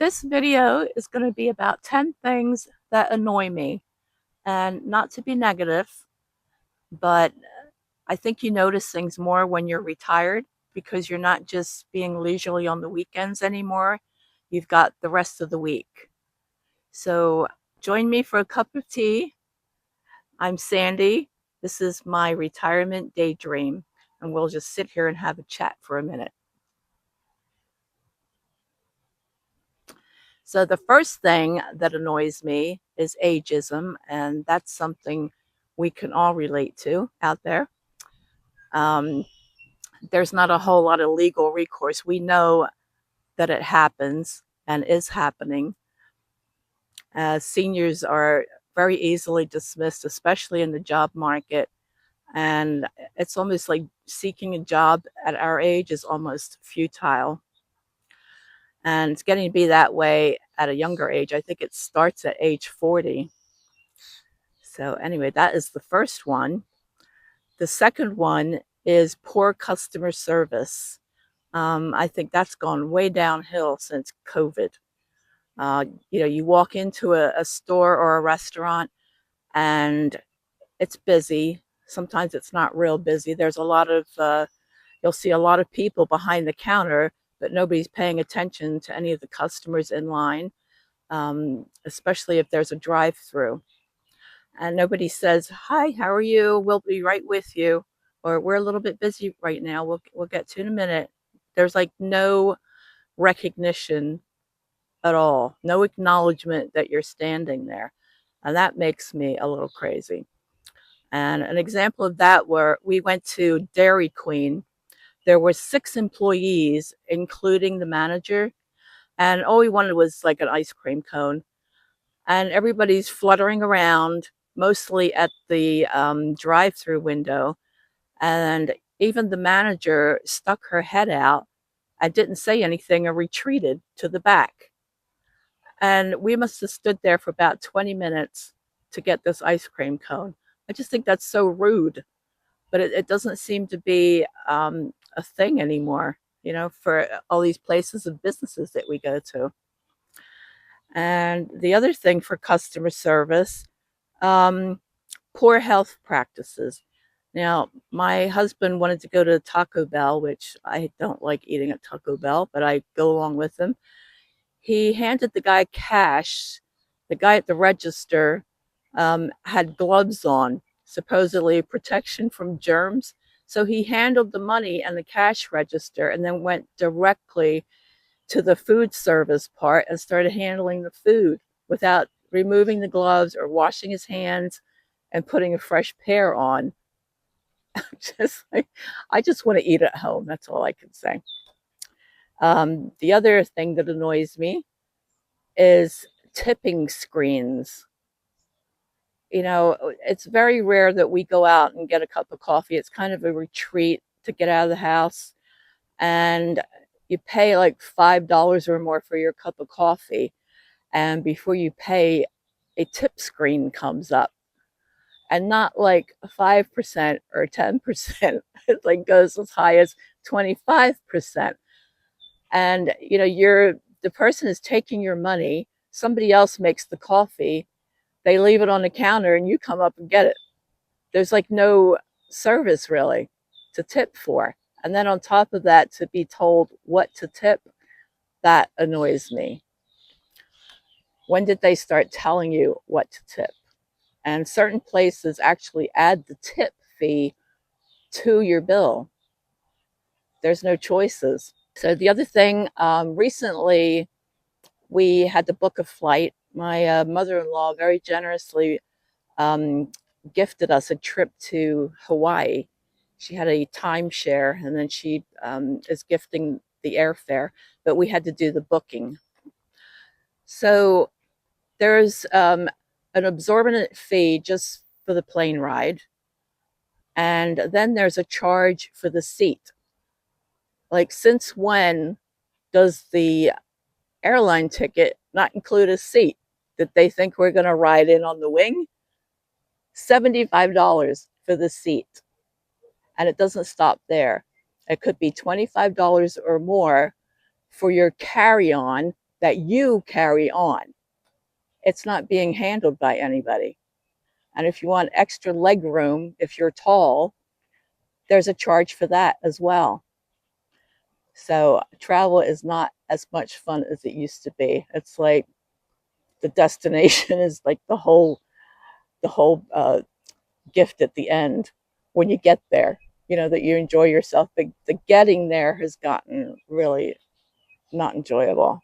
this video is going to be about 10 things that annoy me. And not to be negative, but I think you notice things more when you're retired because you're not just being leisurely on the weekends anymore. You've got the rest of the week. So join me for a cup of tea. I'm Sandy. This is my retirement daydream, and we'll just sit here and have a chat for a minute. So the first thing that annoys me is ageism, and that's something we can all relate to out there. Um, there's not a whole lot of legal recourse. We know that it happens and is happening. Seniors are very easily dismissed, especially in the job market. And it's almost like seeking a job at our age is almost futile. And it's getting to be that way at a younger age. I think it starts at age 40. So anyway, that is the first one. The second one is poor customer service. I think that's gone way downhill since COVID. You walk into a store or a restaurant and it's busy. Sometimes it's not real busy. There's a lot of, you'll see a lot of people behind the counter, but nobody's paying attention to any of the customers in line, especially if there's a drive-through. And nobody says, "Hi, how are you? We'll be right with you," or "We're a little bit busy right now. We'll get to you in a minute." There's like no recognition at all, no acknowledgement that you're standing there, and that makes me a little crazy. And an example of that, where we went to Dairy Queen, there were 6 employees, including the manager, and all we wanted was like an ice cream cone. And everybody's fluttering around, mostly at the drive-through window. And even the manager stuck her head out and didn't say anything and retreated to the back. And we must have stood there for about 20 minutes to get this ice cream cone. I just think that's so rude, but it doesn't seem to be a thing anymore, for all these places and businesses that we go to. And the other thing for customer service, um, poor health practices. Now, my husband wanted to go to Taco Bell, which I don't like eating at Taco Bell, but I go along with him. He handed the guy cash. The guy at the register had gloves on, supposedly protection from germs. So he handled the money and the cash register and then went directly to the food service part and started handling the food without removing the gloves or washing his hands and putting a fresh pair on. just like, I just want to eat at home. That's all I can say. The other thing that annoys me is tipping screens. It's very rare that we go out and get a cup of coffee. It's kind of a retreat to get out of the house. And you pay like $5 or more for your cup of coffee. And before you pay, a tip screen comes up. And not like 5% or 10%. It like goes as high as 25%. And the person is taking your money. Somebody else makes the coffee. They leave it on the counter and you come up and get it. There's like no service really to tip for. And then on top of that, to be told what to tip, that annoys me. When did they start telling you what to tip? And certain places actually add the tip fee to your bill. There's no choices. So the other thing, recently we had to book a flight. My mother-in-law very generously gifted us a trip to Hawaii. She had a timeshare, and then she is gifting the airfare, but we had to do the booking. So there's an absorbent fee just for the plane ride, and then there's a charge for the seat. Like, since when does the airline ticket not include a seat? Did they think we're going to ride in on the wing? $75 for the seat. And it doesn't stop there. It could be $25 or more for your carry-on that you carry on. It's not being handled by anybody. And if you want extra leg room, if you're tall, there's a charge for that as well. So travel is not as much fun as it used to be. It's like the destination is like the whole gift at the end when you get there. You know that you enjoy yourself, but the getting there has gotten really not enjoyable.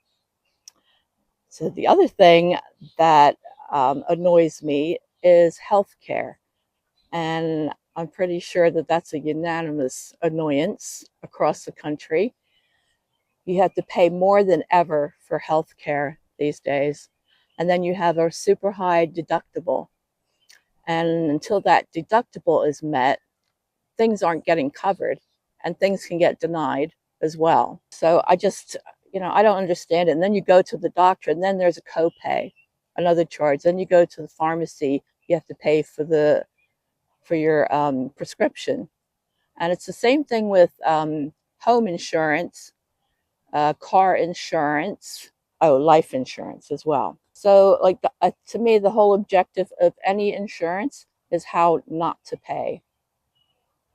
So the other thing that annoys me is healthcare, and I'm pretty sure that that's a unanimous annoyance across the country. You have to pay more than ever for healthcare these days, and then you have a super high deductible. And until that deductible is met, things aren't getting covered and things can get denied as well. So I just, I don't understand it. And then you go to the doctor and then there's a copay, another charge. Then you go to the pharmacy, you have to pay for your prescription. And it's the same thing with home insurance, car insurance, oh, life insurance as well. So, like, to me, the whole objective of any insurance is how not to pay.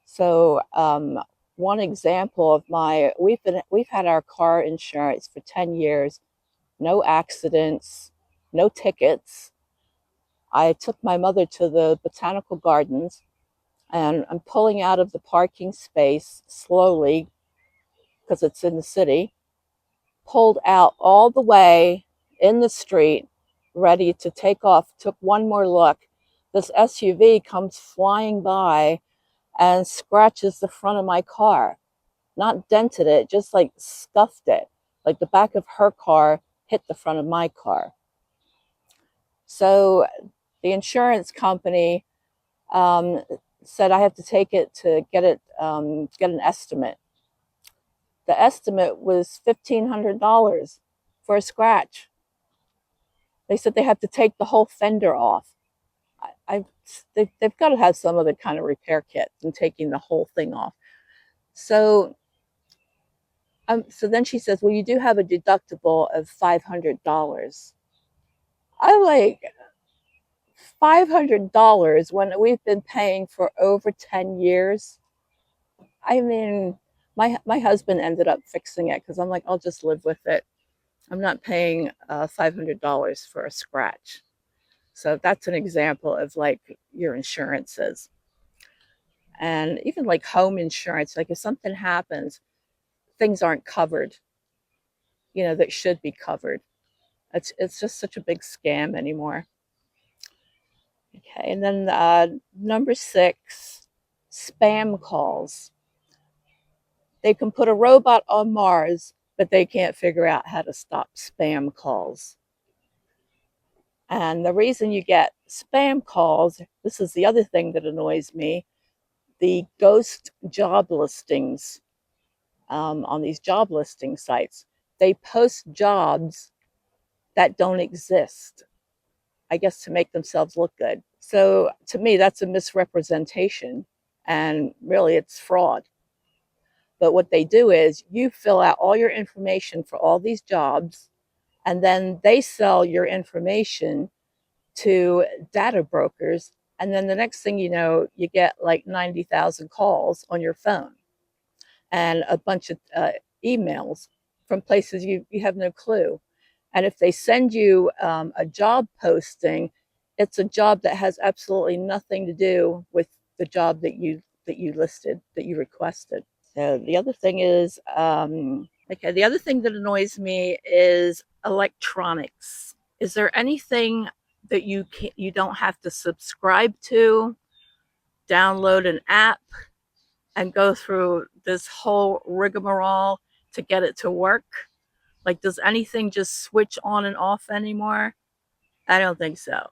So, one example of we've had our car insurance for 10 years, no accidents, no tickets. I took my mother to the botanical gardens and I'm pulling out of the parking space slowly because it's in the city, pulled out all the way in the street, ready to take off, took one more look. This SUV comes flying by and scratches the front of my car. Not dented it, just like scuffed it. Like the back of her car hit the front of my car. So the insurance company um, said I have to take it to get an estimate. The estimate was $1,500 for a scratch. They said they have to take the whole fender off. They've got to have some other kind of repair kit than taking the whole thing off. So then she says, well, you do have a deductible of $500. I'm like, $500 when we've been paying for over 10 years. I mean, my husband ended up fixing it because I'm like, I'll just live with it. I'm not paying $500 for a scratch. So that's an example of like your insurances. And even like home insurance, like if something happens, things aren't covered, that should be covered. It's just such a big scam anymore. Okay, and then number 6, spam calls. They can put a robot on Mars, but they can't figure out how to stop spam calls. And the reason you get spam calls, this is the other thing that annoys me, the ghost job listings on these job listing sites. They post jobs that don't exist, I guess, to make themselves look good. So to me, that's a misrepresentation, and really it's fraud. But what they do is you fill out all your information for all these jobs, and then they sell your information to data brokers. And then the next thing you know, you get like 90,000 calls on your phone and a bunch of emails from places you have no clue. And if they send you a job posting, it's a job that has absolutely nothing to do with the job that you listed, that you requested. So the other thing is, okay, the other thing that annoys me is electronics. Is there anything that you don't have to subscribe to, download an app, and go through this whole rigmarole to get it to work? Like, does anything just switch on and off anymore? I don't think so.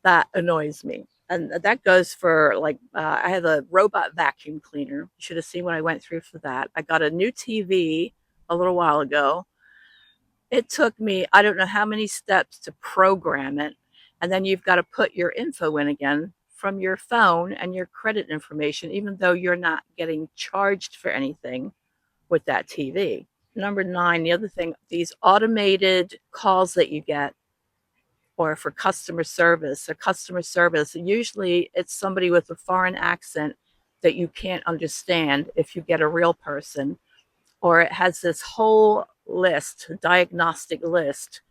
That annoys me. And that goes for like, I have a robot vacuum cleaner. You should have seen what I went through for that. I got a new TV a little while ago. It took me, I don't know how many steps to program it. And then you've got to put your info in again from your phone and your credit information, even though you're not getting charged for anything with that TV. Number 9, the other thing, these automated calls that you get, or for customer service, usually it's somebody with a foreign accent that you can't understand if you get a real person, or it has this whole list, diagnostic list,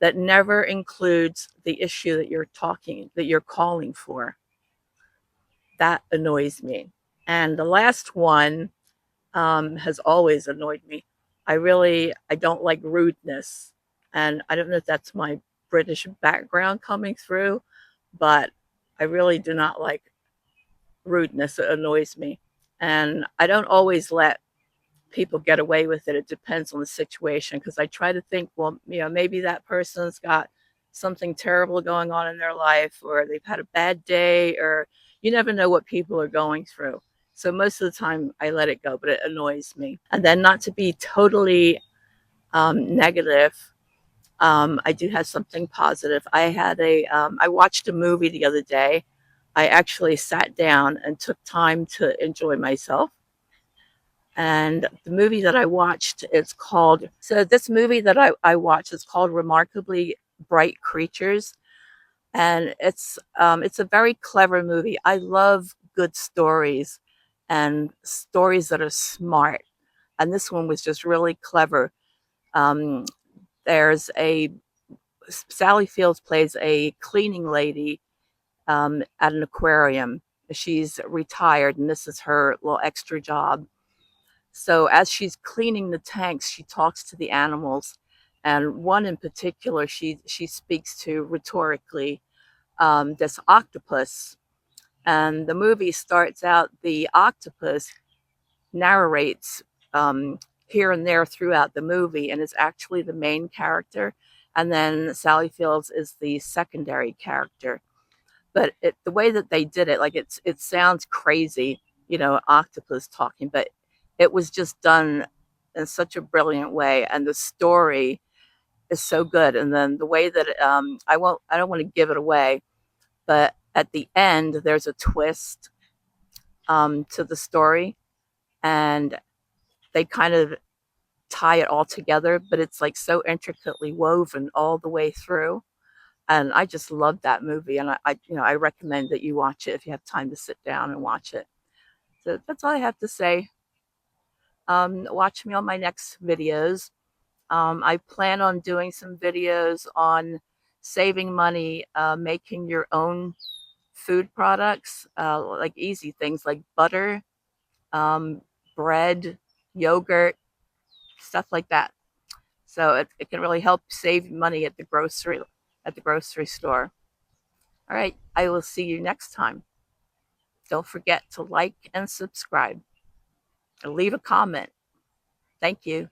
that never includes the issue that you're calling for. That annoys me. And the last one has always annoyed me. I don't like rudeness, and I don't know if that's my British background coming through, but I really do not like rudeness. It annoys me, and I don't always let people get away with it. It depends on the situation, because I try to think, well, maybe that person's got something terrible going on in their life, or they've had a bad day, or you never know what people are going through. So most of the time I let it go, but it annoys me. And then, not to be totally negative, I do have something positive. I watched a movie the other day. I actually sat down and took time to enjoy myself. And the movie that I watched is called, so this movie that I watched is called Remarkably Bright Creatures. And it's a very clever movie. I love good stories and stories that are smart. And this one was just really clever. Um, there's a Sally Fields plays a cleaning lady at an aquarium. She's retired, and this is her little extra job. So as she's cleaning the tanks, she talks to the animals, and one in particular, she speaks to rhetorically, this octopus. And the movie starts out, the octopus narrates here and there throughout the movie, and is actually the main character. And then Sally Fields is the secondary character. But the way that they did it, like it sounds crazy, octopus talking, but it was just done in such a brilliant way, and the story is so good. And then the way that I don't want to give it away, but at the end there's a twist to the story, and they kind of tie it all together, but it's like so intricately woven all the way through. And I just love that movie, and I recommend that you watch it if you have time to sit down and watch it. So that's all I have to say. Watch me on my next videos. I plan on doing some videos on saving money, making your own food products, like easy things like butter, um, bread, yogurt, stuff like that. So it can really help save money at the grocery store. All right, I will see you next time. Don't forget to like and subscribe, and leave a comment. Thank you.